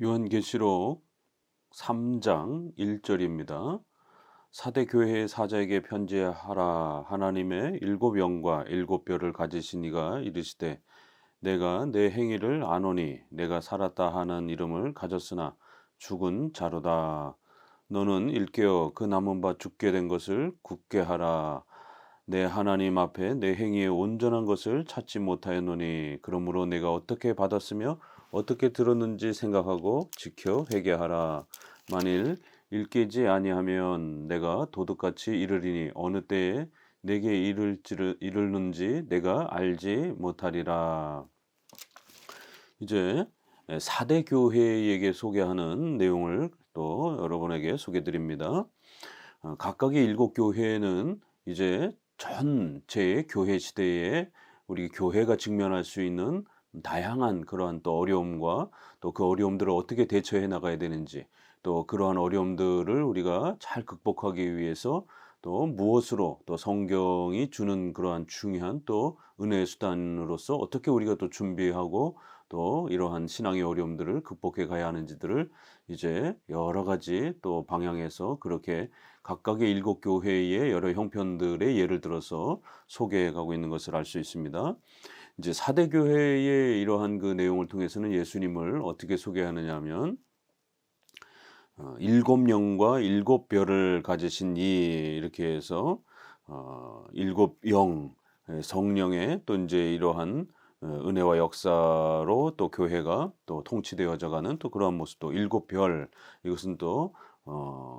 요한계시록 3장 1절입니다. 사대 교회의 사자에게 편지하라. 하나님의 일곱 영과 일곱 별을 가지신 이가 이르시되 내가 내 행위를 아노니 내가 살았다 하는 이름을 가졌으나 죽은 자로다. 너는 일깨어 그 남은 바 죽게 된 것을 굳게 하라. 내 하나님 앞에 내 행위의 온전한 것을 찾지 못하였노니 그러므로 내가 어떻게 받았으며 어떻게 들었는지 생각하고 지켜 회개하라. 만일 일깨지 아니하면 내가 도둑같이 이르리니 어느 때에 내게 이르는지 내가 알지 못하리라. 이제 사대 교회에게 소개하는 내용을 또 여러분에게 소개드립니다. 각각의 일곱 교회는 이제 전체 교회 시대에 우리 교회가 직면할 수 있는 다양한 그러한 또 어려움과 또 그 어려움들을 어떻게 대처해 나가야 되는지 또 그러한 어려움들을 우리가 잘 극복하기 위해서 또 무엇으로 또 성경이 주는 그러한 중요한 또 은혜의 수단으로서 어떻게 우리가 또 준비하고 또 이러한 신앙의 어려움들을 극복해 가야 하는지들을 이제 여러 가지 또 방향에서 그렇게 각각의 일곱 교회의 여러 형편들의 예를 들어서 소개해 가고 있는 것을 알 수 있습니다. 이제 사대 교회의 이러한 그 내용을 통해서는 예수님을 어떻게 소개하느냐 하면 일곱 영과 일곱 별을 가지신 이 이렇게 해서 일곱 영 성령의 또 이제 이러한 은혜와 역사로 또 교회가 또 통치되어져 가는 또 그러한 모습도 일곱 별 이것은 또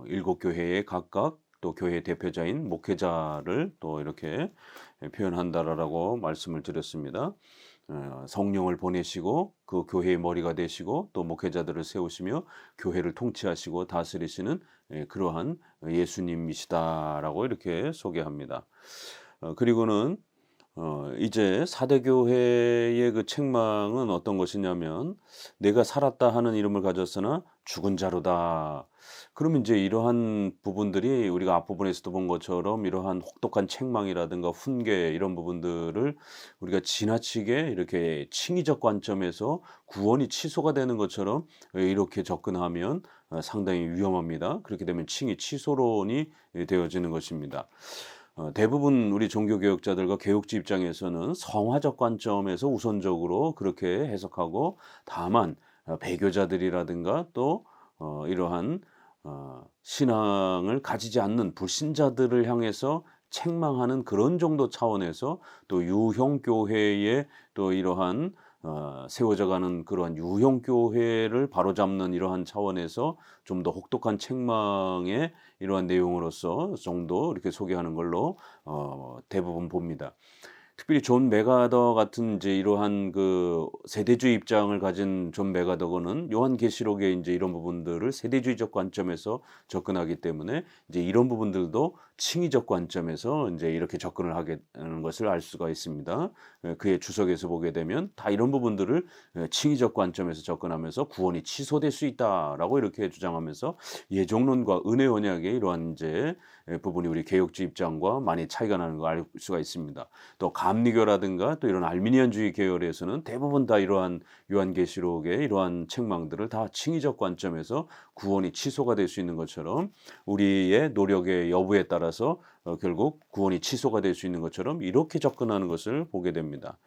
일곱 교회의 각각 또 교회 대표자인 목회자를 또 이렇게 표현한다라고 말씀을 드렸습니다. 성령을 보내시고 그 교회의 머리가 되시고 또 목회자들을 세우시며 교회를 통치하시고 다스리시는 그러한 예수님이시다라고 이렇게 소개합니다. 그리고는 이제 사대교회의 그 책망은 어떤 것이냐면 내가 살았다 하는 이름을 가졌으나 죽은 자로다. 그러면 이제 이러한 부분들이 우리가 앞부분에서도 본 것처럼 이러한 혹독한 책망이라든가 훈계 이런 부분들을 우리가 지나치게 이렇게 칭의적 관점에서 구원이 취소가 되는 것처럼 이렇게 접근하면 상당히 위험합니다. 그렇게 되면 칭의 취소론이 되어지는 것입니다. 대부분 우리 종교개혁자들과 개혁지 입장에서는 성화적 관점에서 우선적으로 그렇게 해석하고 다만 배교자들이라든가 또 이러한 신앙을 가지지 않는 불신자들을 향해서 책망하는 그런 정도 차원에서 또 유형교회의 또 이러한 세워져가는 그러한 유형교회를 바로잡는 이러한 차원에서 좀 더 혹독한 책망의 이러한 내용으로서 정도 이렇게 소개하는 걸로 대부분 봅니다. 특별히 존 맥아더 같은 이제 이러한 그 세대주의 입장을 가진 존 맥아더는 요한계시록에 이제 이런 부분들을 세대주의적 관점에서 접근하기 때문에 이제 이런 부분들도 칭의적 관점에서 이제 이렇게 접근을 하게 하는 것을 알 수가 있습니다. 그의 주석에서 보게 되면 다 이런 부분들을 칭의적 관점에서 접근하면서 구원이 취소될 수 있다라고 이렇게 주장하면서 예종론과 은혜 언약의 이러한 이제 부분이 우리 개혁주의 입장과 많이 차이가 나는 걸 알 수가 있습니다. 또 감리교라든가 또 이런 알미니안주의 계열에서는 대부분 다 이러한 요한계시록의 이러한 책망들을 다 칭의적 관점에서 구원이 취소가 될 수 있는 것처럼 우리의 노력의 여부에 따라서 결국 구원이 취소가 될 수 있는 것처럼 이렇게 접근하는 것을 보게 됩니다.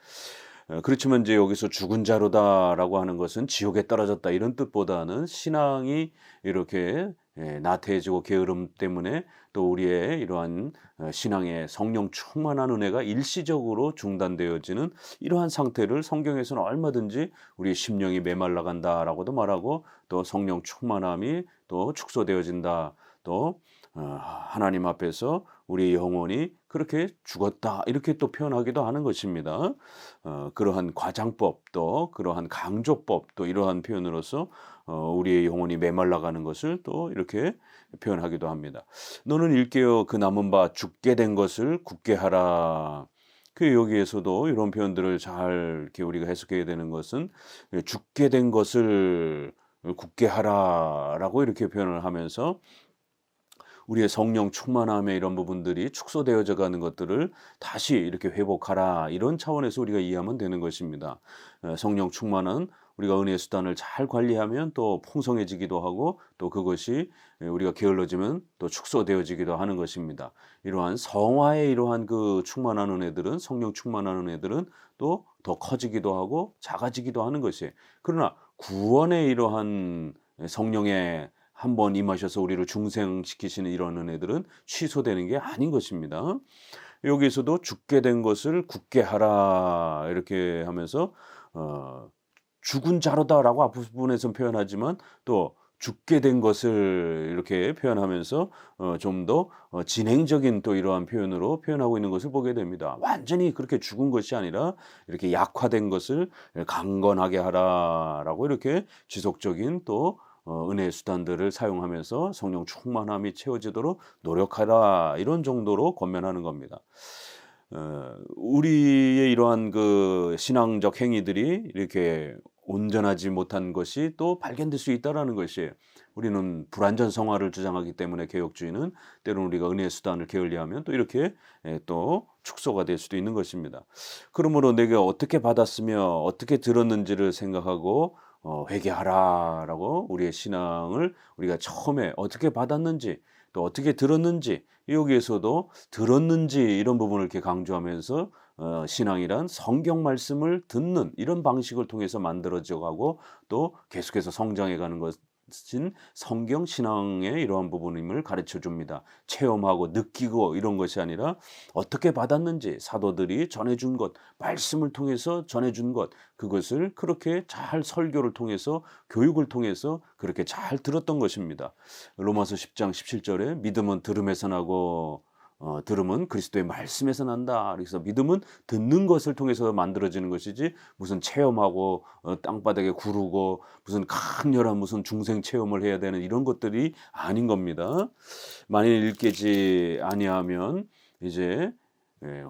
그렇지만 이제 여기서 죽은 자로다라고 하는 것은 지옥에 떨어졌다 이런 뜻보다는 신앙이 이렇게 나태해지고 게으름 때문에 또 우리의 이러한 신앙의 성령 충만한 은혜가 일시적으로 중단되어지는 이러한 상태를 성경에서는 얼마든지 우리의 심령이 메말라 간다라고도 말하고 또 성령 충만함이 또 축소되어진다. 또 하나님 앞에서 우리의 영혼이 그렇게 죽었다 이렇게 또 표현하기도 하는 것입니다. 그러한 과장법 또 그러한 강조법 또 이러한 표현으로서 우리의 영혼이 메말라가는 것을 또 이렇게 표현하기도 합니다. 너는 일깨어 그 남은 바 죽게 된 것을 굳게 하라. 그 여기에서도 이런 표현들을 잘 이렇게 우리가 해석해야 되는 것은 죽게 된 것을 굳게 하라라고 이렇게 표현을 하면서 우리의 성령 충만함의 이런 부분들이 축소되어져 가는 것들을 다시 이렇게 회복하라 이런 차원에서 우리가 이해하면 되는 것입니다. 성령 충만은 우리가 은혜의 수단을 잘 관리하면 또 풍성해지기도 하고 또 그것이 우리가 게을러지면 또 축소되어지기도 하는 것입니다. 이러한 성화의 이러한 그 충만한 은혜들은 성령 충만한 은혜들은 또 더 커지기도 하고 작아지기도 하는 것이에요. 그러나 구원의 이러한 성령의 한번 임하셔서 우리를 중생시키시는 이런 은혜들은 취소되는 게 아닌 것입니다. 여기에서도 죽게 된 것을 굳게 하라 이렇게 하면서 죽은 자로다라고 앞부분에서 표현하지만 또 죽게 된 것을 이렇게 표현하면서 좀 더 진행적인 또 이러한 표현으로 표현하고 있는 것을 보게 됩니다. 완전히 그렇게 죽은 것이 아니라 이렇게 약화된 것을 강건하게 하라라고 이렇게 지속적인 또 은혜의 수단들을 사용하면서 성령 충만함이 채워지도록 노력하라 이런 정도로 권면하는 겁니다. 우리의 이러한 그 신앙적 행위들이 이렇게 온전하지 못한 것이 또 발견될 수 있다라는 것이에요. 우리는 불완전 성화를 주장하기 때문에 개혁주의는 때로는 우리가 은혜의 수단을 게을리하면 또 이렇게 또 축소가 될 수도 있는 것입니다. 그러므로 내가 어떻게 받았으며 어떻게 들었는지를 생각하고 회개하라라고 우리의 신앙을 우리가 처음에 어떻게 받았는지 또 어떻게 들었는지 여기에서도 들었는지 이런 부분을 이렇게 강조하면서 신앙이란 성경 말씀을 듣는 이런 방식을 통해서 만들어져 가고 또 계속해서 성장해 가는 것인 성경 신앙의 이러한 부분임을 가르쳐 줍니다. 체험하고 느끼고 이런 것이 아니라 어떻게 받았는지 사도들이 전해준 것, 말씀을 통해서 전해준 것, 그것을 그렇게 잘 설교를 통해서 교육을 통해서 그렇게 잘 들었던 것입니다. 로마서 10장 17절에 믿음은 들음에서 나고 들음은 그리스도의 말씀에서 난다. 그래서 믿음은 듣는 것을 통해서 만들어지는 것이지 무슨 체험하고 땅바닥에 구르고 무슨 강렬한 무슨 중생 체험을 해야 되는 이런 것들이 아닌 겁니다. 만일 깨지 아니하면 이제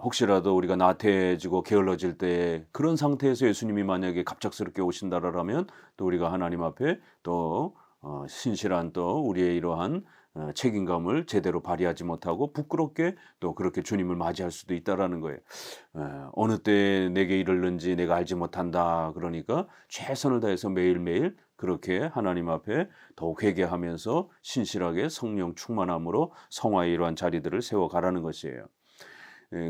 혹시라도 우리가 나태해지고 게을러질 때 그런 상태에서 예수님이 만약에 갑작스럽게 오신다라면 또 우리가 하나님 앞에 또 신실한 또 우리의 이러한 책임감을 제대로 발휘하지 못하고 부끄럽게 또 그렇게 주님을 맞이할 수도 있다라는 거예요. 어느 때 내게 이르는지 내가 알지 못한다. 그러니까 최선을 다해서 매일매일 그렇게 하나님 앞에 더욱 회개하면서 신실하게 성령 충만함으로 성화의 이러한 자리들을 세워가라는 것이에요.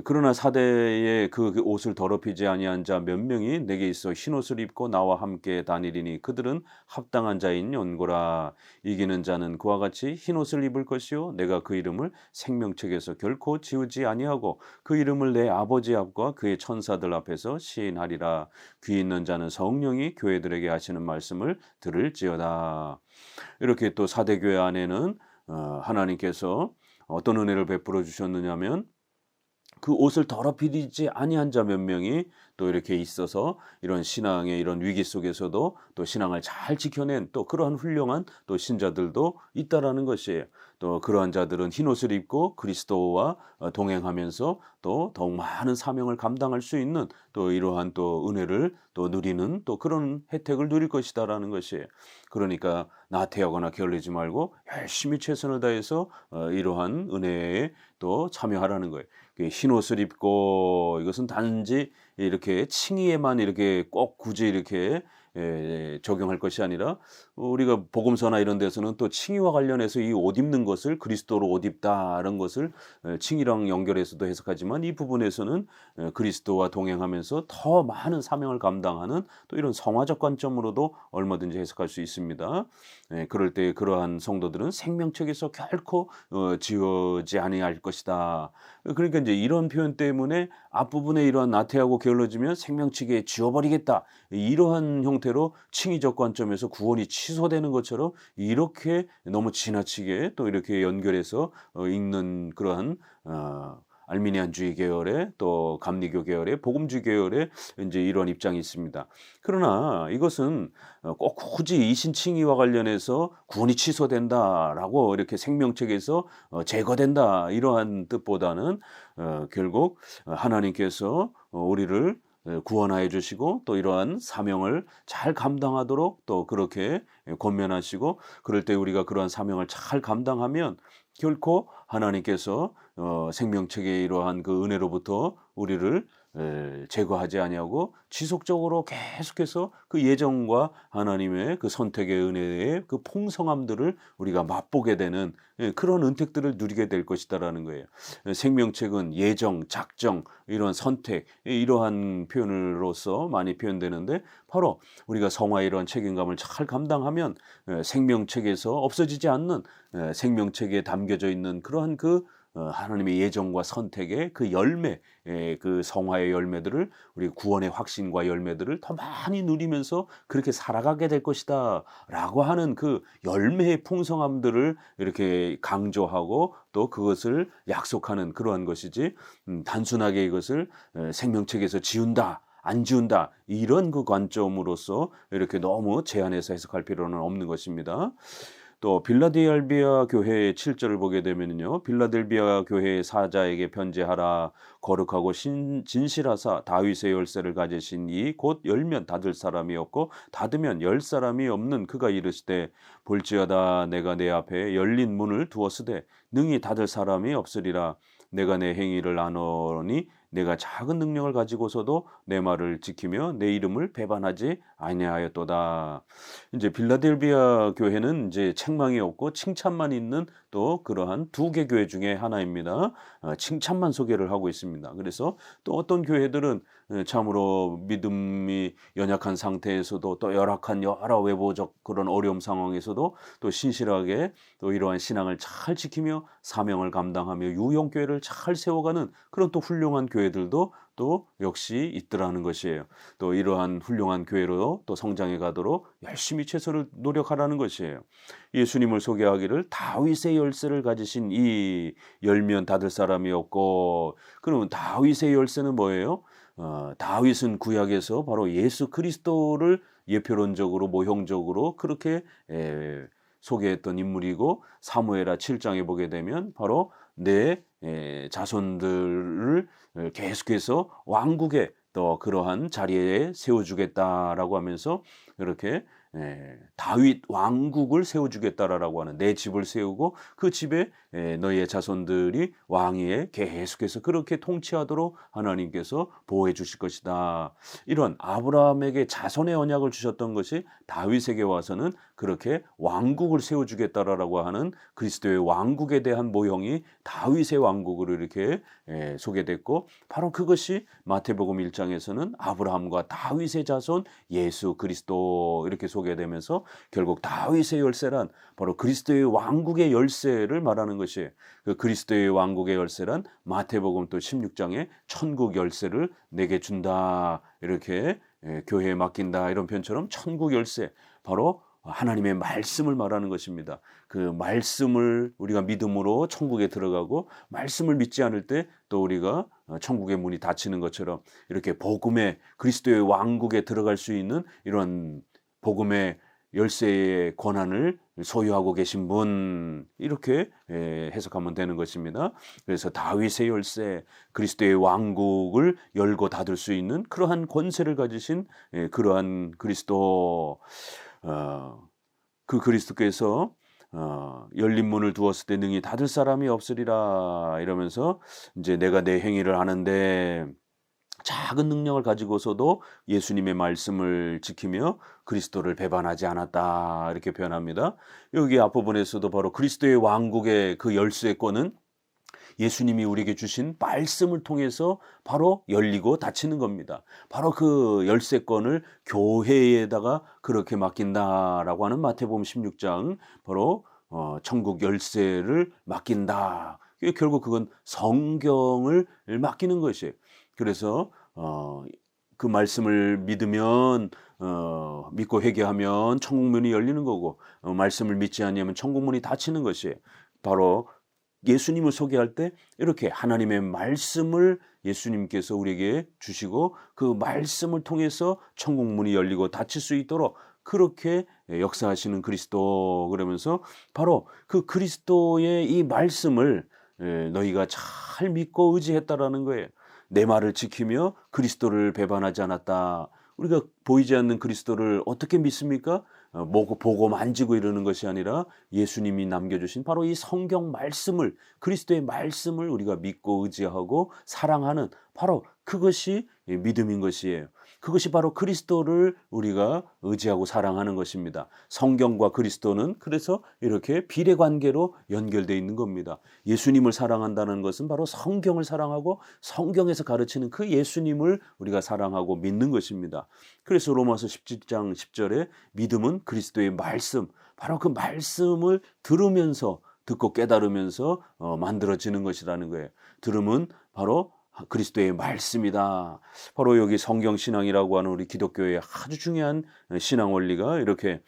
그러나 사대에 그 옷을 더럽히지 아니한 자 몇 명이 내게 있어 흰옷을 입고 나와 함께 다니리니 그들은 합당한 자인 연고라. 이기는 자는 그와 같이 흰옷을 입을 것이요 내가 그 이름을 생명책에서 결코 지우지 아니하고 그 이름을 내 아버지 앞과 그의 천사들 앞에서 시인하리라. 귀 있는 자는 성령이 교회들에게 하시는 말씀을 들을지어다. 이렇게 또 사대교회 안에는 하나님께서 어떤 은혜를 베풀어 주셨느냐면 그 옷을 더럽히지 아니한 자 몇 명이 또 이렇게 있어서 이런 신앙의 이런 위기 속에서도 또 신앙을 잘 지켜낸 또 그러한 훌륭한 또 신자들도 있다라는 것이에요. 또 그러한 자들은 흰옷을 입고 그리스도와 동행하면서 또 더욱 많은 사명을 감당할 수 있는 또 이러한 또 은혜를 또 누리는 또 그런 혜택을 누릴 것이다라는 것이에요. 그러니까 나태하거나 게을르지 말고 열심히 최선을 다해서 이러한 은혜에 또 참여하라는 거예요. 흰옷을 입고 이것은 단지 이렇게 칭의에만 이렇게 꼭 굳이 이렇게 적용할 것이 아니라 우리가 복음서나 이런 데서는 또 칭의와 관련해서 이 옷 입는 것을 그리스도로 옷 입다 이런 것을 칭의랑 연결해서도 해석하지만 이 부분에서는 그리스도와 동행하면서 더 많은 사명을 감당하는 또 이런 성화적 관점으로도 얼마든지 해석할 수 있습니다. 그럴 때 그러한 성도들은 생명책에서 결코 지워지 아니할 것이다. 그러니까 이제 이런 표현 때문에 앞부분에 이러한 나태하고 게을러지면 생명책에 지워버리겠다. 이러한 형태로 칭의적 관점에서 구원이 취소되는 것처럼 이렇게 너무 지나치게 또 이렇게 연결해서 읽는 그러한 알미니안주의 계열의 또 감리교 계열의 복음주의 계열의 이제 이런 입장이 있습니다. 그러나 이것은 꼭 굳이 이신칭의와 관련해서 구원이 취소된다라고 이렇게 생명책에서 제거된다 이러한 뜻보다는 결국 하나님께서 우리를 구원하여 주시고 또 이러한 사명을 잘 감당하도록 또 그렇게 권면하시고 그럴 때 우리가 그러한 사명을 잘 감당하면 결코 하나님께서 생명책의 이러한 그 은혜로부터 우리를 제거하지 아니하고 지속적으로 계속해서 그 예정과 하나님의 그 선택의 은혜의 그 풍성함들을 우리가 맛보게 되는 그런 은택들을 누리게 될 것이다라는 거예요. 생명책은 예정, 작정, 이런 선택, 이러한 표현으로서 많이 표현되는데 바로 우리가 성화의 이런 책임감을 잘 감당하면 생명책에서 없어지지 않는 생명책에 담겨져 있는 그러한 하나님의 예정과 선택의 그 열매, 그 성화의 열매들을 우리 구원의 확신과 열매들을 더 많이 누리면서 그렇게 살아가게 될 것이다라고 하는 그 열매의 풍성함들을 이렇게 강조하고 또 그것을 약속하는 그러한 것이지 단순하게 이것을 생명책에서 지운다. 안 지운다. 이런 그 관점으로서 이렇게 너무 제한해서 해석할 필요는 없는 것입니다. 또 빌라델비아 교회의 7절을 보게 되면요. 빌라델비아 교회의 사자에게 편지하라. 거룩하고 진실하사 다윗의 열쇠를 가지신 이 곧 열면 닫을 사람이 없고 닫으면 열 사람이 없는 그가 이르시되 볼지어다 내가 내 앞에 열린 문을 두었으되 능히 닫을 사람이 없으리라. 내가 내 행위를 아노니 내가 작은 능력을 가지고서도 내 말을 지키며 내 이름을 배반하지 아니하였도다. 이제 빌라델비아 교회는 이제 책망이 없고 칭찬만 있는 또 그러한 두 개 교회 중에 하나입니다. 칭찬만 소개를 하고 있습니다. 그래서 또 어떤 교회들은 참으로 믿음이 연약한 상태에서도 또 열악한 여러 외부적 그런 어려움 상황에서도 또 신실하게 또 이러한 신앙을 잘 지키며 사명을 감당하며 유용교회를 잘 세워가는 그런 또 훌륭한 교회들도 또 역시 있더라는 것이에요. 또 이러한 훌륭한 교회로 또 성장해 가도록 열심히 최선을 노력하라는 것이에요. 예수님을 소개하기를 다윗의 열쇠를 가지신 이 열면 닫을 사람이 없고, 그러면 다윗의 열쇠는 뭐예요? 다윗은 구약에서 바로 예수 그리스도를 예표론적으로 모형적으로 그렇게 소개했던 인물이고, 사무엘하 7장에 보게 되면 바로 내 자손들을 계속해서 왕국의 또 그러한 자리에 세워주겠다라고 하면서 이렇게 다윗 왕국을 세워주겠다라고 하는, 내 집을 세우고 그 집에 너희의 자손들이 왕위에 계속해서 그렇게 통치하도록 하나님께서 보호해 주실 것이다. 이런 아브라함에게 자손의 언약을 주셨던 것이 다윗에게 와서는 그렇게 왕국을 세워주겠다라고 하는 그리스도의 왕국에 대한 모형이 다윗의 왕국으로 이렇게 소개됐고, 바로 그것이 마태복음 1장에서는 아브라함과 다윗의 자손 예수 그리스도 이렇게 소개되면서 결국 다윗의 열쇠란 바로 그리스도의 왕국의 열쇠를 말하는 것이에요. 그 그리스도의 왕국의 열쇠란 마태복음 또 16장에 천국 열쇠를 내게 준다, 이렇게 교회에 맡긴다, 이런 표현처럼 천국 열쇠, 바로 하나님의 말씀을 말하는 것입니다. 그 말씀을 우리가 믿음으로 천국에 들어가고, 말씀을 믿지 않을 때 또 우리가 천국의 문이 닫히는 것처럼 이렇게 복음의 그리스도의 왕국에 들어갈 수 있는 이런 복음의 열쇠의 권한을 소유하고 계신 분, 이렇게 해석하면 되는 것입니다. 그래서 다윗의 열쇠, 그리스도의 왕국을 열고 닫을 수 있는 그러한 권세를 가지신 그러한 그리스도, 그 그리스도께서 열린 문을 두었을 때 능히 닫을 사람이 없으리라, 이러면서 이제 내가 내 행위를 아는데 작은 능력을 가지고서도 예수님의 말씀을 지키며 그리스도를 배반하지 않았다, 이렇게 표현합니다. 여기 앞부분에서도 바로 그리스도의 왕국의 그 열쇠권은 예수님이 우리에게 주신 말씀을 통해서 바로 열리고 닫히는 겁니다. 바로 그 열쇠권을 교회에다가 그렇게 맡긴다라고 하는 마태복음 16장, 바로 천국 열쇠를 맡긴다. 결국 그건 성경을 맡기는 것이에요. 그래서 그 말씀을 믿으면 믿고 회개하면 천국 문이 열리는 거고, 말씀을 믿지 않으면 천국 문이 닫히는 것이에요. 바로 예수님을 소개할 때 이렇게 하나님의 말씀을 예수님께서 우리에게 주시고, 그 말씀을 통해서 천국 문이 열리고 닫힐 수 있도록 그렇게 역사하시는 그리스도, 그러면서 바로 그 그리스도의 이 말씀을 너희가 잘 믿고 의지했다라는 거예요. 내 말을 지키며 그리스도를 배반하지 않았다. 우리가 보이지 않는 그리스도를 어떻게 믿습니까? 보고 만지고 이러는 것이 아니라 예수님이 남겨주신 바로 이 성경 말씀을, 그리스도의 말씀을 우리가 믿고 의지하고 사랑하는 바로 그것이 믿음인 것이에요. 그것이 바로 그리스도를 우리가 의지하고 사랑하는 것입니다. 성경과 그리스도는 그래서 이렇게 비례관계로 연결되어 있는 겁니다. 예수님을 사랑한다는 것은 바로 성경을 사랑하고 성경에서 가르치는 그 예수님을 우리가 사랑하고 믿는 것입니다. 그래서 로마서 17장 10절에 믿음은 그리스도의 말씀, 바로 그 말씀을 들으면서 듣고 깨달으면서 만들어지는 것이라는 거예요. 들음은 바로 그리스도의 말씀이다. 바로 여기 성경신앙이라고 하는 우리 기독교의 아주 중요한 신앙 원리가 이렇게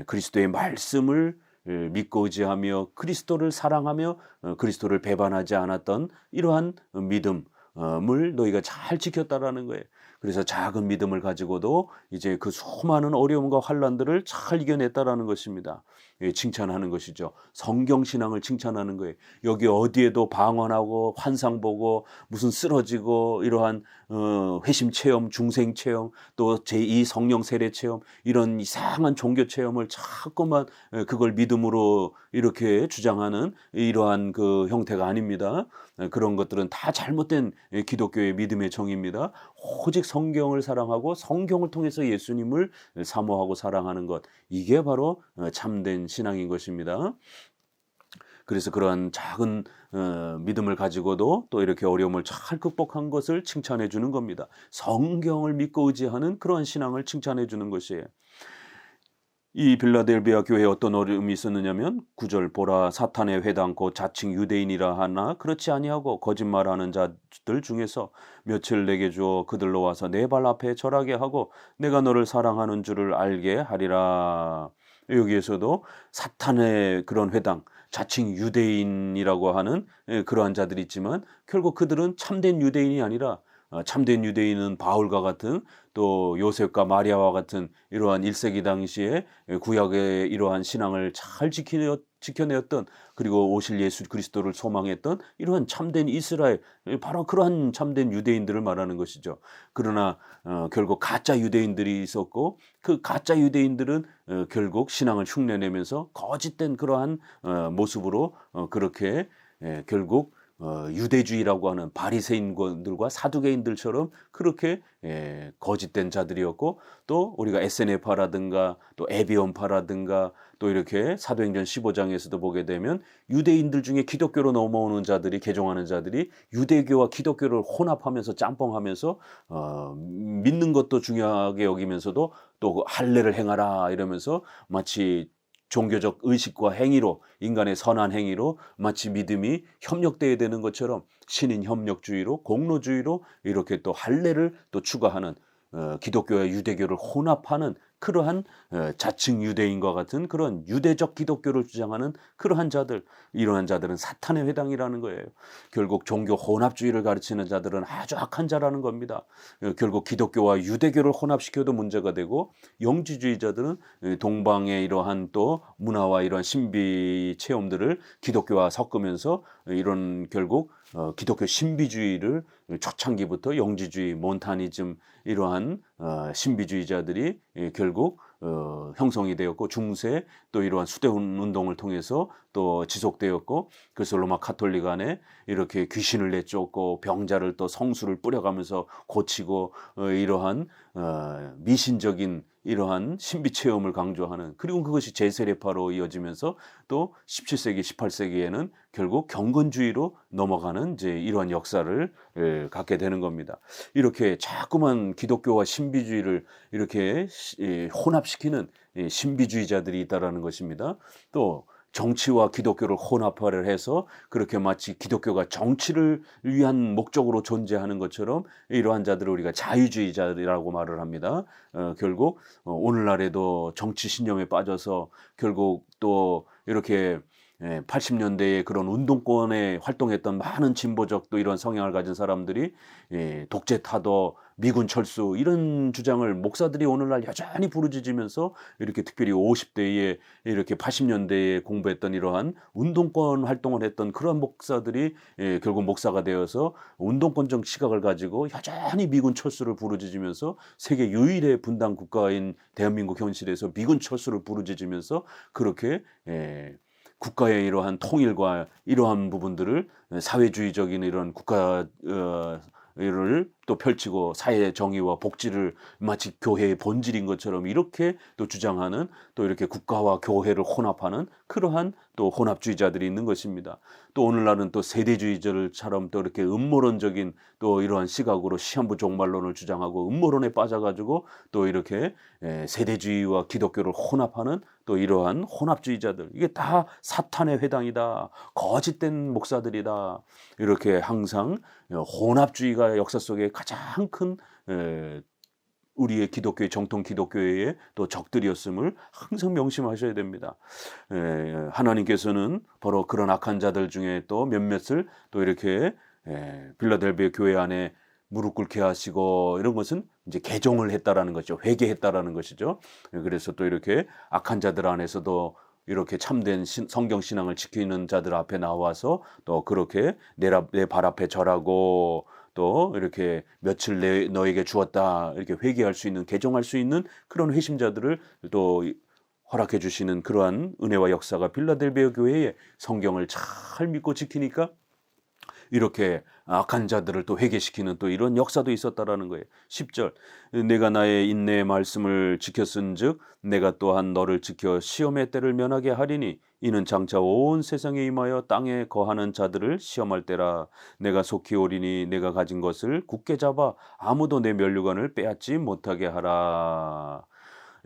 그리스도의 말씀을 믿고 의지하며 그리스도를 사랑하며 그리스도를 배반하지 않았던 이러한 믿음을 너희가 잘 지켰다라는 거예요. 그래서 작은 믿음을 가지고도 이제 그 수많은 어려움과 환난들을 잘 이겨냈다라는 것입니다. 칭찬하는 것이죠. 성경신앙을 칭찬하는 거예요. 여기 어디에도 방언하고 환상 보고 무슨 쓰러지고 이러한 회심 체험, 중생 체험, 또 제2 성령 세례 체험, 이런 이상한 종교 체험을 자꾸만 그걸 믿음으로 이렇게 주장하는 이러한 그 형태가 아닙니다. 그런 것들은 다 잘못된 기독교의 믿음의 정의입니다. 오직 성경을 사랑하고 성경을 통해서 예수님을 사모하고 사랑하는 것, 이게 바로 참된 신앙인 것입니다. 그래서 그러한 작은 믿음을 가지고도 또 이렇게 어려움을 잘 극복한 것을 칭찬해 주는 겁니다. 성경을 믿고 의지하는 그러한 신앙을 칭찬해 주는 것이에요. 이 빌라델비아 교회에 어떤 어려움이 있었느냐면 9절 보라 사탄의 회당 곧 자칭 유대인이라 하나 그렇지 아니하고 거짓말하는 자들 중에서 며칠 내게 주어 그들로 와서 내 발 앞에 절하게 하고 내가 너를 사랑하는 줄을 알게 하리라. 여기에서도 사탄의 그런 회당, 자칭 유대인이라고 하는 그러한 자들이 있지만 결국 그들은 참된 유대인이 아니라 참된 유대인은 바울과 같은 또 요셉과 마리아와 같은 이러한 1세기 당시에 구약의 이러한 신앙을 잘 지켜내었던, 그리고 오실 예수 그리스도를 소망했던 이러한 참된 이스라엘, 바로 그러한 참된 유대인들을 말하는 것이죠. 그러나 결국 가짜 유대인들이 있었고 그 가짜 유대인들은 결국 신앙을 흉내내면서 거짓된 그러한 모습으로 그렇게 결국 유대주의라고 하는 바리새인들과 사두개인들처럼 그렇게 거짓된 자들이었고, 또 우리가 SNF파라든가 또 에비온파라든가 또 이렇게 사도행전 15장에서도 보게 되면 유대인들 중에 기독교로 넘어오는 자들이, 개종하는 자들이 유대교와 기독교를 혼합하면서 짬뽕하면서 믿는 것도 중요하게 여기면서도 또 할례를 행하라 이러면서 마치 종교적 의식과 행위로, 인간의 선한 행위로 마치 믿음이 협력되어야 되는 것처럼 신인 협력주의로, 공로주의로 이렇게 또 할례를 또 추가하는 기독교와 유대교를 혼합하는 그러한 자칭 유대인과 같은 그런 유대적 기독교를 주장하는 그러한 자들, 이러한 자들은 사탄의 회당이라는 거예요. 결국 종교 혼합주의를 가르치는 자들은 아주 악한 자라는 겁니다. 결국 기독교와 유대교를 혼합시켜도 문제가 되고, 영지주의자들은 동방의 이러한 또 문화와 이러한 신비 체험들을 기독교와 섞으면서 이런 결국 기독교 신비주의를 초창기부터 영지주의, 몬타니즘 이러한 신비주의자들이 결국 형성이 되었고, 중세 또 이러한 수대운 운동을 통해서 또 지속되었고, 그래서 로마 카톨릭 안에 이렇게 귀신을 내쫓고 병자를 또 성수를 뿌려가면서 고치고 이러한 미신적인 이러한 신비 체험을 강조하는, 그리고 그것이 제세례파로 이어지면서 또 17세기, 18세기에는 결국 경건주의로 넘어가는 이제 이러한 역사를 갖게 되는 겁니다. 이렇게 자꾸만 기독교와 신비주의를 이렇게 혼합시키는 신비주의자들이 있다라는 것입니다. 또 정치와 기독교를 혼합화를 해서 그렇게 마치 기독교가 정치를 위한 목적으로 존재하는 것처럼 이러한 자들을 우리가 자유주의자라고 말을 합니다. 결국 오늘날에도 정치 신념에 빠져서 결국 또 이렇게 80년대에 그런 운동권에 활동했던 많은 진보적 또 이런 성향을 가진 사람들이 독재 타도, 미군 철수 이런 주장을 목사들이 오늘날 여전히 부르짖으면서 이렇게 특별히 50대에 이렇게 80년대에 공부했던 이러한 운동권 활동을 했던 그런 목사들이 결국 목사가 되어서 운동권적 시각을 가지고 여전히 미군 철수를 부르짖으면서 세계 유일의 분단 국가인 대한민국 현실에서 미군 철수를 부르짖으면서 그렇게 국가의 이러한 통일과 이러한 부분들을 사회주의적인 이런 국가를 또 펼치고 사회 정의와 복지를 마치 교회의 본질인 것처럼 이렇게 또 주장하는, 또 이렇게 국가와 교회를 혼합하는 그러한 또 혼합주의자들이 있는 것입니다. 또 오늘날은 또 세대주의자들처럼 또 이렇게 음모론적인 또 이러한 시각으로 시한부 종말론을 주장하고 음모론에 빠져가지고 또 이렇게 세대주의와 기독교를 혼합하는 또 이러한 혼합주의자들, 이게 다 사탄의 회당이다, 거짓된 목사들이다, 이렇게 항상 혼합주의가 역사 속에 가장 큰 우리의 기독교의 정통 기독교회의 또 적들이었음을 항상 명심하셔야 됩니다. 하나님께서는 바로 그런 악한 자들 중에 또 몇몇을 또 이렇게 빌라델비아 교회 안에 무릎 꿇게 하시고, 이런 것은 이제 개종을 했다라는 거죠. 회개했다라는 것이죠. 그래서 또 이렇게 악한 자들 안에서도 이렇게 참된 성경 신앙을 지키는 자들 앞에 나와서 또 그렇게 내 발 앞에 절하고, 또 이렇게 며칠 너에게 주었다 이렇게 회개할 수 있는, 개종할 수 있는 그런 회심자들을 또 허락해 주시는 그러한 은혜와 역사가 빌라델비아 교회에 성경을 잘 믿고 지키니까 이렇게 악한 자들을 또 회개시키는 또 이런 역사도 있었다라는 거예요. 10절, 내가 나의 인내의 말씀을 지켰은즉 내가 또한 너를 지켜 시험의 때를 면하게 하리니 이는 장차 온 세상에 임하여 땅에 거하는 자들을 시험할 때라. 내가 속히 오리니 내가 가진 것을 굳게 잡아 아무도 내 면류관을 빼앗지 못하게 하라.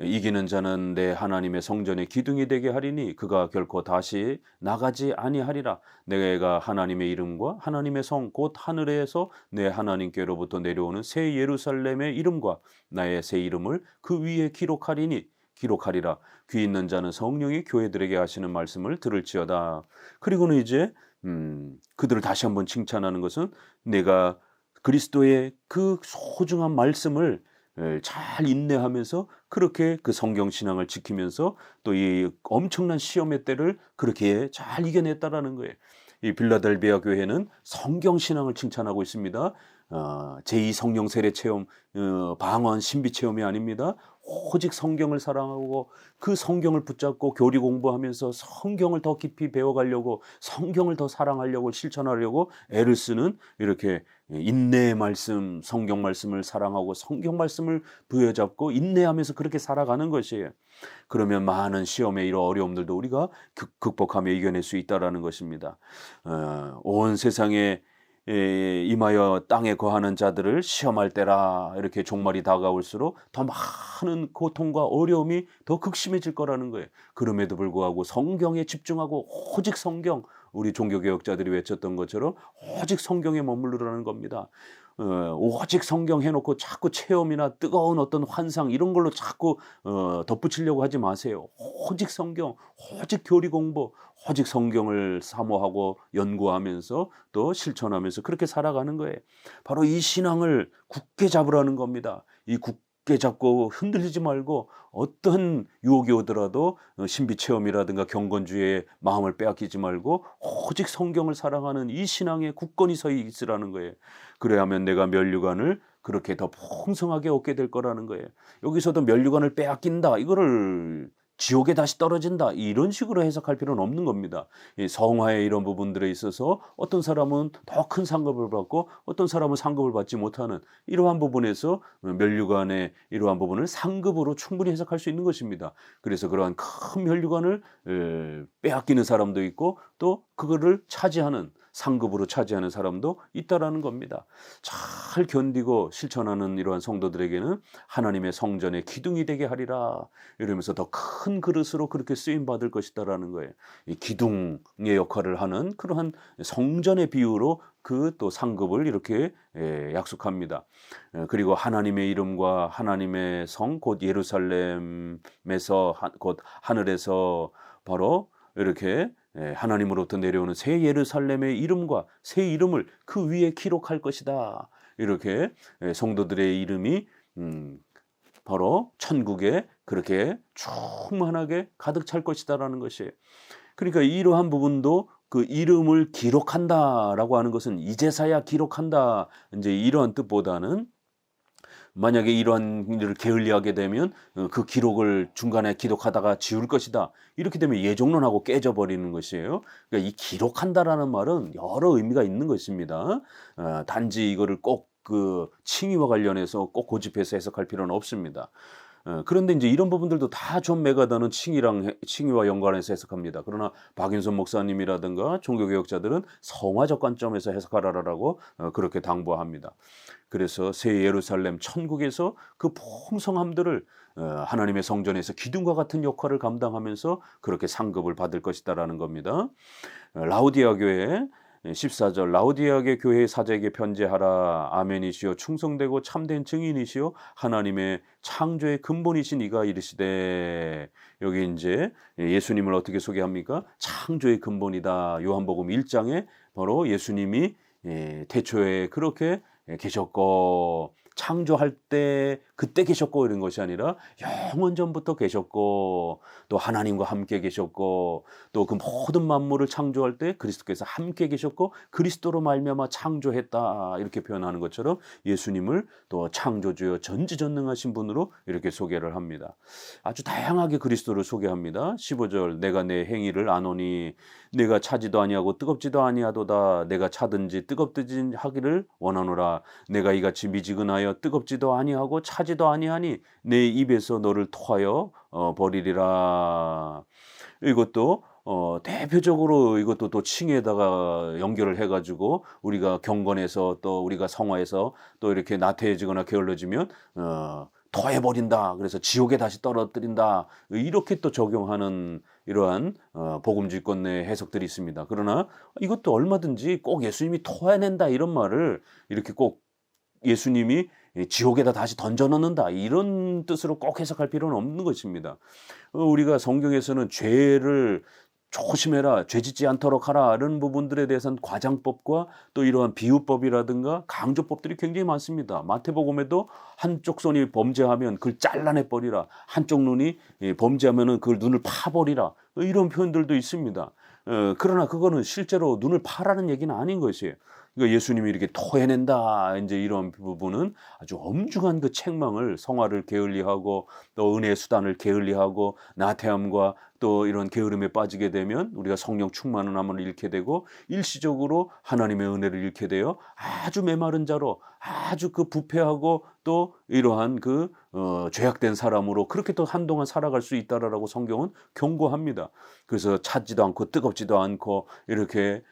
이기는 자는 내 하나님의 성전의 기둥이 되게 하리니 그가 결코 다시 나가지 아니하리라. 내가 하나님의 이름과 하나님의 성 곧 하늘에서 내 하나님께로부터 내려오는 새 예루살렘의 이름과 나의 새 이름을 그 위에 기록하리라. 귀 있는 자는 성령이 교회들에게 하시는 말씀을 들을지어다. 그리고는 이제 그들을 다시 한번 칭찬하는 것은 내가 그리스도의 그 소중한 말씀을 잘 인내하면서 그렇게 그 성경 신앙을 지키면서 또 이 엄청난 시험의 때를 그렇게 잘 이겨냈다라는 거예요. 이 빌라델비아 교회는 성경 신앙을 칭찬하고 있습니다. 제2 성령 세례 체험, 방언 신비 체험이 아닙니다. 오직 성경을 사랑하고 그 성경을 붙잡고 교리 공부하면서 성경을 더 깊이 배워가려고, 성경을 더 사랑하려고, 실천하려고 애를 쓰는 이렇게 인내의 말씀, 성경 말씀을 사랑하고 성경 말씀을 부여잡고 인내하면서 그렇게 살아가는 것이에요. 그러면 많은 시험의 이런 어려움들도 우리가 극복하며 이겨낼 수 있다라는 것입니다. 온 세상에 임하여 땅에 거하는 자들을 시험할 때라. 이렇게 종말이 다가올수록 더 많은 고통과 어려움이 더 극심해질 거라는 거예요. 그럼에도 불구하고 성경에 집중하고 오직 성경, 우리 종교개혁자들이 외쳤던 것처럼 오직 성경에 머무르라는 겁니다. 오직 성경 해놓고 자꾸 체험이나 뜨거운 어떤 환상 이런 걸로 자꾸 덧붙이려고 하지 마세요. 오직 성경, 오직 교리 공부, 오직 성경을 사모하고 연구하면서 또 실천하면서 그렇게 살아가는 거예요. 바로 이 신앙을 굳게 잡으라는 겁니다. 이 굳게 잡고 흔들리지 말고 어떤 유혹이 오더라도 신비체험이라든가 경건주의의 마음을 빼앗기지 말고 오직 성경을 사랑하는 이 신앙에 굳건히 서 있으라는 거예요. 그래야만 내가 면류관을 그렇게 더 풍성하게 얻게 될 거라는 거예요. 여기서도 면류관을 빼앗긴다, 이거를 지옥에 다시 떨어진다, 이런 식으로 해석할 필요는 없는 겁니다. 이 성화의 이런 부분들에 있어서 어떤 사람은 더 큰 상급을 받고 어떤 사람은 상급을 받지 못하는 이러한 부분에서 면류관의 이러한 부분을 상급으로 충분히 해석할 수 있는 것입니다. 그래서 그러한 큰 면류관을 빼앗기는 사람도 있고 또 그거를 차지하는, 상급으로 차지하는 사람도 있다라는 겁니다. 잘 견디고 실천하는 이러한 성도들에게는 하나님의 성전의 기둥이 되게 하리라, 이러면서 더 큰 그릇으로 그렇게 쓰임 받을 것이다라는 거예요. 이 기둥의 역할을 하는 그러한 성전의 비유로 그 또 상급을 이렇게 약속합니다. 그리고 하나님의 이름과 하나님의 성 곧 예루살렘에서 곧 하늘에서 바로 이렇게 하나님으로부터 내려오는 새 예루살렘의 이름과 새 이름을 그 위에 기록할 것이다. 이렇게 성도들의 이름이 바로 천국에 그렇게 충만하게 가득 찰 것이다라는 것이에요. 그러니까 이러한 부분도 그 이름을 기록한다라고 하는 것은 이제서야 기록한다, 이제 이러한 뜻보다는 만약에 이러한 일을 게을리하게 되면 그 기록을 중간에 기록하다가 지울 것이다, 이렇게 되면 예종론하고 깨져버리는 것이에요. 그러니까 이 기록한다라는 말은 여러 의미가 있는 것입니다. 단지 이거를 꼭 그 칭의와 관련해서 꼭 고집해서 해석할 필요는 없습니다. 그런데 이제 이런 부분들도 다 존 메가더는 칭의와 연관해서 해석합니다. 그러나 박윤선 목사님이라든가 종교개혁자들은 성화적 관점에서 해석하라라고 그렇게 당부합니다. 그래서 새 예루살렘 천국에서 그 풍성함들을 하나님의 성전에서 기둥과 같은 역할을 감당하면서 그렇게 상급을 받을 것이다라는 겁니다. 라우디아 교회 14절 라우디아의 교회 사제에게 편지하라. 아멘이시요 충성되고 참된 증인이시요 하나님의 창조의 근본이신 이가 이르시되. 여기 이제 예수님을 어떻게 소개합니까? 창조의 근본이다. 요한복음 1장에 바로 예수님이 태초에 그렇게 계셨고 창조할 때 그때 계셨고 이런 것이 아니라 영원 전부터 계셨고 또 하나님과 함께 계셨고 또 그 모든 만물을 창조할 때 그리스도께서 함께 계셨고 그리스도로 말미암아 창조했다 이렇게 표현하는 것처럼 예수님을 또 창조주여 전지전능하신 분으로 이렇게 소개를 합니다. 아주 다양하게 그리스도를 소개합니다. 15절 내가 내 행위를 아노니 내가 차지도 아니하고 뜨겁지도 아니하도다. 내가 차든지 뜨겁든지 하기를 원하노라. 내가 이같이 미지근하여 뜨겁지도 아니하고 차지도 아니하니 내 입에서 너를 토하여 버리리라. 이것도 대표적으로 이것도 또 칭에다가 연결을 해가지고 우리가 경건해서 또 우리가 성화해서 또 이렇게 나태해지거나 게을러지면 토해버린다. 그래서 지옥에 다시 떨어뜨린다. 이렇게 또 적용하는 이러한 복음주의권 내 해석들이 있습니다. 그러나 이것도 얼마든지 꼭 예수님이 토해낸다 이런 말을 이렇게 꼭 예수님이 지옥에다 다시 던져넣는다 이런 뜻으로 꼭 해석할 필요는 없는 것입니다. 우리가 성경에서는 죄를 조심해라, 죄 짓지 않도록 하라 이런 부분들에 대해서는 과장법과 또 이러한 비유법이라든가 강조법들이 굉장히 많습니다. 마태복음에도 한쪽 손이 범죄하면 그걸 잘라내 버리라, 한쪽 눈이 범죄하면은 그걸 눈을 파버리라 이런 표현들도 있습니다. 그러나 그거는 실제로 눈을 파라는 얘기는 아닌 것이에요. 그러니까 예수님이 이렇게 토해낸다 이제 이런 부분은 아주 엄중한 그 책망을 성화를 게을리하고 또 은혜의 수단을 게을리하고 나태함과 또 이런 게으름에 빠지게 되면 우리가 성령 충만함을 잃게 되고 일시적으로 하나님의 은혜를 잃게 되어 아주 메마른 자로 아주 그 부패하고 또 이러한 그 죄악된 사람으로 그렇게 또 한동안 살아갈 수 있다라고 성경은 경고합니다. 그래서 차지도 않고 뜨겁지도 않고 이렇게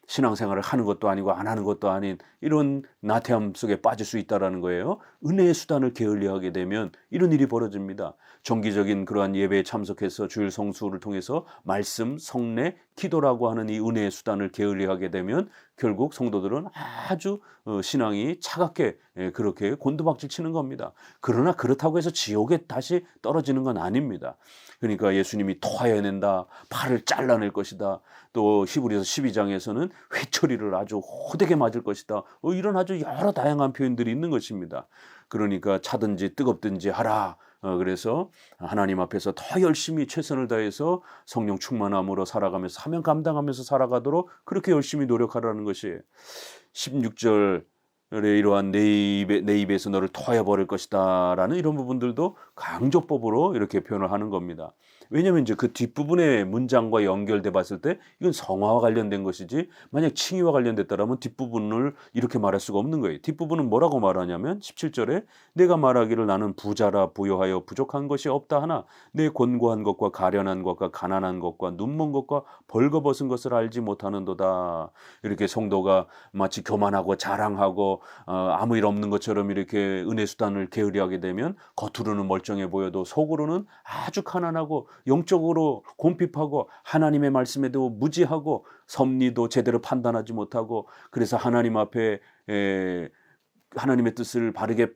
신앙생활을 하는 것도 아니고 안 하는 것도 아닌 이런 나태함 속에 빠질 수 있다는 거예요. 은혜의 수단을 게을리하게 되면 이런 일이 벌어집니다. 정기적인 그러한 예배에 참석해서 주일 성수를 통해서 말씀, 성례, 기도라고 하는 이 은혜의 수단을 게을리하게 되면 결국 성도들은 아주 신앙이 차갑게 그렇게 곤두박질 치는 겁니다. 그러나 그렇다고 해서 지옥에 다시 떨어지는 건 아닙니다. 그러니까 예수님이 토해낸다, 팔을 잘라낼 것이다. 또 히브리서 12장에서는 회초리를 아주 호되게 맞을 것이다. 이런 아주 여러 다양한 표현들이 있는 것입니다. 그러니까 차든지 뜨겁든지 하라. 그래서 하나님 앞에서 더 열심히 최선을 다해서 성령 충만함으로 살아가면서 사명 감당하면서 살아가도록 그렇게 열심히 노력하라는 것이 16절 이러한 내 입에서 너를 토하여 버릴 것이다 라는 이런 부분들도 강조법으로 이렇게 표현을 하는 겁니다. 왜냐하면 이제 그 뒷부분의 문장과 연결돼 봤을 때 이건 성화와 관련된 것이지 만약 칭의와 관련됐다라면 뒷부분을 이렇게 말할 수가 없는 거예요. 뒷부분은 뭐라고 말하냐면 17절에 내가 말하기를 나는 부자라 부요하여 부족한 것이 없다 하나 내 곤고한 것과 가련한 것과 가난한 것과 눈먼 것과 벌거벗은 것을 알지 못하는도다. 이렇게 성도가 마치 교만하고 자랑하고 아무 일 없는 것처럼 이렇게 은혜 수단을 게으리하게 되면 겉으로는 멀쩡해 보여도 속으로는 아주 가난하고 영적으로 곰핍하고 하나님의 말씀에도 무지하고 섭리도 제대로 판단하지 못하고 그래서 하나님 앞에 하나님의 뜻을 바르게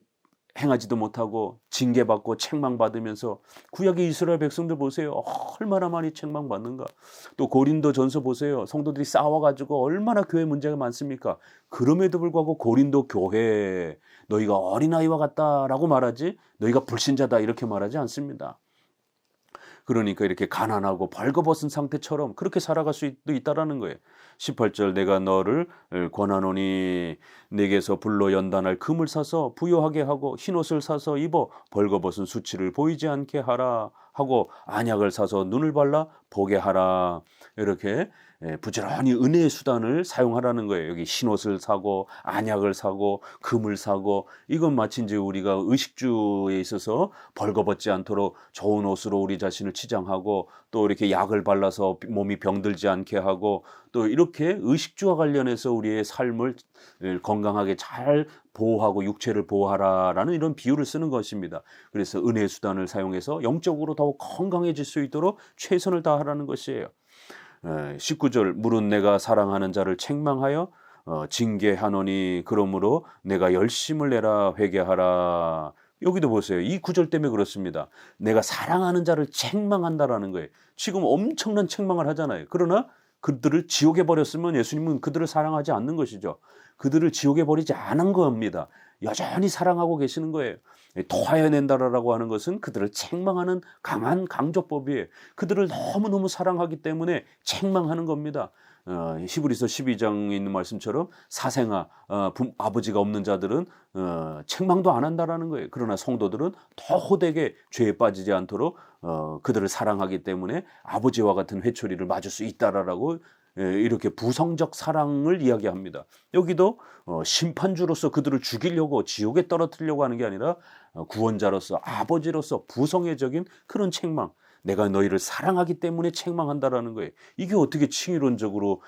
행하지도 못하고 징계받고 책망받으면서 구약의 이스라엘 백성들 보세요. 얼마나 많이 책망받는가. 또 고린도 전서 보세요. 성도들이 싸워가지고 얼마나 교회 문제가 많습니까. 그럼에도 불구하고 고린도 교회 너희가 어린아이와 같다라고 말하지 너희가 불신자다 이렇게 말하지 않습니다. 그러니까 이렇게 가난하고 벌거벗은 상태처럼 그렇게 살아갈 수도 있다라는 거예요. 18절 내가 너를 권하노니 내게서 불로 연단할 금을 사서 부요하게 하고 흰옷을 사서 입어 벌거벗은 수치를 보이지 않게 하라. 하고 안약을 사서 눈을 발라 보게 하라. 이렇게 부지런히 은혜의 수단을 사용하라는 거예요. 여기 흰옷을 사고 안약을 사고 금을 사고, 이건 마치 이제 우리가 의식주에 있어서 벌거벗지 않도록 좋은 옷으로 우리 자신을 치장하고, 또 이렇게 약을 발라서 몸이 병들지 않게 하고, 또 이렇게 의식주와 관련해서 우리의 삶을 건강하게 잘 보호하고 육체를 보호하라라는 이런 비유를 쓰는 것입니다. 그래서 은혜의 수단을 사용해서 영적으로 더욱 건강해질 수 있도록 최선을 다하라는 것이에요. 19절, 물은 내가 사랑하는 자를 책망하여 징계하노니 그러므로 내가 열심을 내라 회개하라. 여기도 보세요. 이 구절 때문에 그렇습니다. 내가 사랑하는 자를 책망한다라는 거예요. 지금 엄청난 책망을 하잖아요. 그러나 그들을 지옥에 버렸으면 예수님은 그들을 사랑하지 않는 것이죠. 그들을 지옥에 버리지 않은 겁니다. 여전히 사랑하고 계시는 거예요. 토하여낸다라고 하는 것은 그들을 책망하는 강한 강조법이에요. 그들을 너무너무 사랑하기 때문에 책망하는 겁니다. 히브리서 12장에 있는 말씀처럼 사생아, 아버지가 없는 자들은 책망도 안 한다라는 거예요. 그러나 성도들은 더 호되게 죄에 빠지지 않도록 그들을 사랑하기 때문에 아버지와 같은 회초리를 맞을 수 있다라고 이렇게 부성적 사랑을 이야기합니다. 여기도 심판주로서 그들을 죽이려고 지옥에 떨어뜨리려고 하는 게 아니라 구원자로서 아버지로서 부성애적인 그런 책망, 내가 너희를 사랑하기 때문에 책망한다라는 거예요. 이게 어떻게 칭의론적으로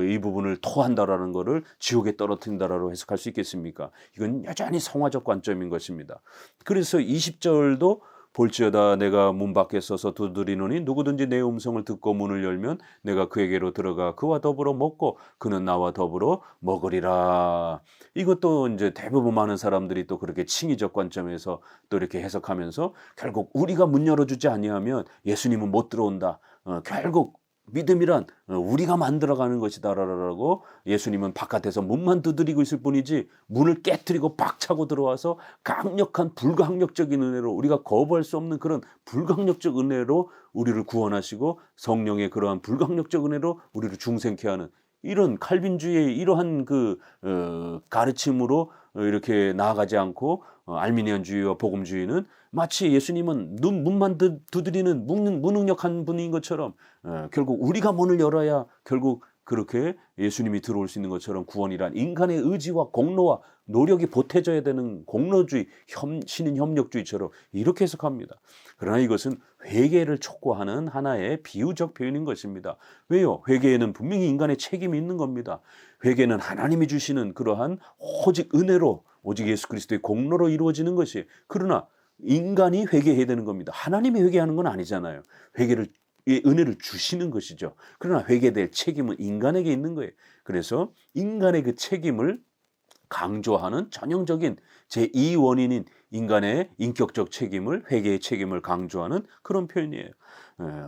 이 부분을 토한다라는 거를 지옥에 떨어뜨린다라고 해석할 수 있겠습니까? 이건 여전히 성화적 관점인 것입니다. 그래서 20절도 볼지어다 내가 문 밖에 서서 두드리노니 누구든지 내 음성을 듣고 문을 열면 내가 그에게로 들어가 그와 더불어 먹고 그는 나와 더불어 먹으리라. 이것도 이제 대부분 많은 사람들이 또 그렇게 칭의적 관점에서 또 이렇게 해석하면서 결국 우리가 문 열어주지 아니하면 예수님은 못 들어온다. 결국 믿음이란 우리가 만들어가는 것이다라고 예수님은 바깥에서 문만 두드리고 있을 뿐이지 문을 깨트리고 박차고 들어와서 강력한 불가항력적인 은혜로, 우리가 거부할 수 없는 그런 불가항력적 은혜로 우리를 구원하시고 성령의 그러한 불가항력적 은혜로 우리를 중생케 하는 이런 칼빈주의의 이러한 그 가르침으로 이렇게 나아가지 않고 알미니안주의와 복음주의는 마치 예수님은 문만 두드리는 무능력한 분인 것처럼 결국 우리가 문을 열어야 결국 그렇게 예수님이 들어올 수 있는 것처럼 구원이란 인간의 의지와 공로와 노력이 보태져야 되는 공로주의, 신인 협력주의처럼 이렇게 해석합니다. 그러나 이것은 회개를 촉구하는 하나의 비유적 표현인 것입니다. 왜요? 회개에는 분명히 인간의 책임이 있는 겁니다. 회개는 하나님이 주시는 그러한 오직 은혜로, 오직 예수 그리스도의 공로로 이루어지는 것이, 그러나 인간이 회개해야 되는 겁니다. 하나님이 회개하는 건 아니잖아요. 은혜를 주시는 것이죠. 그러나 회개될 책임은 인간에게 있는 거예요. 그래서 인간의 그 책임을 강조하는 전형적인 제2원인인 인간의 인격적 책임을, 회개의 책임을 강조하는 그런 표현이에요.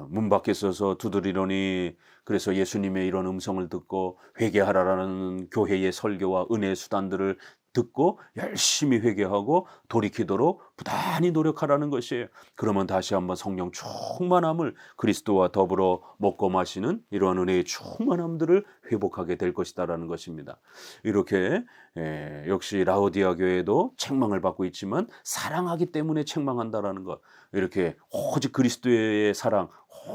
문 밖에 서서 두드리노니, 그래서 예수님의 이런 음성을 듣고 회개하라라는 교회의 설교와 은혜의 수단들을 듣고 열심히 회개하고 돌이키도록 부단히 노력하라는 것이에요. 그러면 다시 한번 성령 충만함을, 그리스도와 더불어 먹고 마시는 이러한 은혜의 충만함들을 회복하게 될 것이다라는 것입니다. 이렇게 역시 라오디아 교회도 책망을 받고 있지만 사랑하기 때문에 책망한다라는 것, 이렇게 오직 그리스도의 사랑,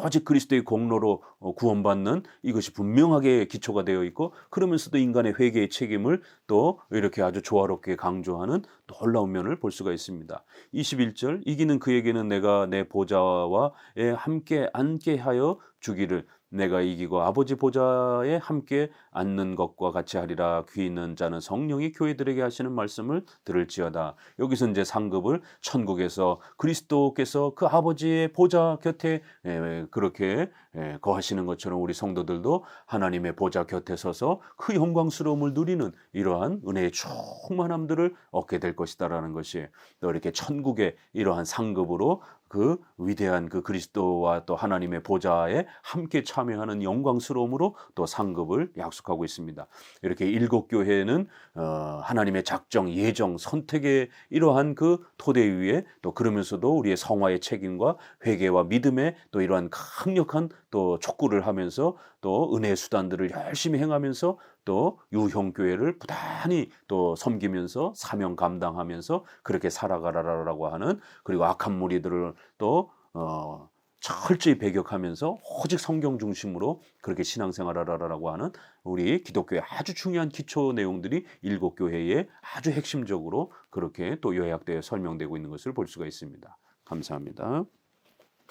오직 그리스도의 공로로 구원받는 이것이 분명하게 기초가 되어 있고, 그러면서도 인간의 회개의 책임을 또 이렇게 아주 조화롭게 강조하는 놀라운 면을 볼 수가 있습니다. 21절, 이기는 그에게는 내가 내 보좌와 함께 앉게 하여 주기를, 내가 이기고 아버지 보좌에 함께 앉는 것과 같이 하리라. 귀 있는 자는 성령이 교회들에게 하시는 말씀을 들을지어다. 여기서 이제 상급을 천국에서 그리스도께서 그 아버지의 보좌 곁에 그렇게 거하시는 것처럼 우리 성도들도 하나님의 보좌 곁에 서서 그 영광스러움을 누리는 이러한 은혜의 충만함들을 얻게 될 것이다라는 것이, 또 이렇게 천국의 이러한 상급으로 그 위대한 그 그리스도와 또 하나님의 보좌에 함께 참여하는 영광스러움으로 또 상급을 약속하고 있습니다. 이렇게 일곱 교회는 하나님의 작정, 예정, 선택의 이러한 그 토대 위에, 또 그러면서도 우리의 성화의 책임과 회개와 믿음의 또 이러한 강력한 또 촉구를 하면서 또 은혜의 수단들을 열심히 행하면서 또 유형교회를 부단히 또 섬기면서 사명 감당하면서 그렇게 살아가라라고 하는, 그리고 악한 무리들을 또 철저히 배격하면서 오직 성경 중심으로 그렇게 신앙생활을 하라라고 하는 우리 기독교의 아주 중요한 기초 내용들이 일곱 교회에 아주 핵심적으로 그렇게 또 요약되어 설명되고 있는 것을 볼 수가 있습니다. 감사합니다.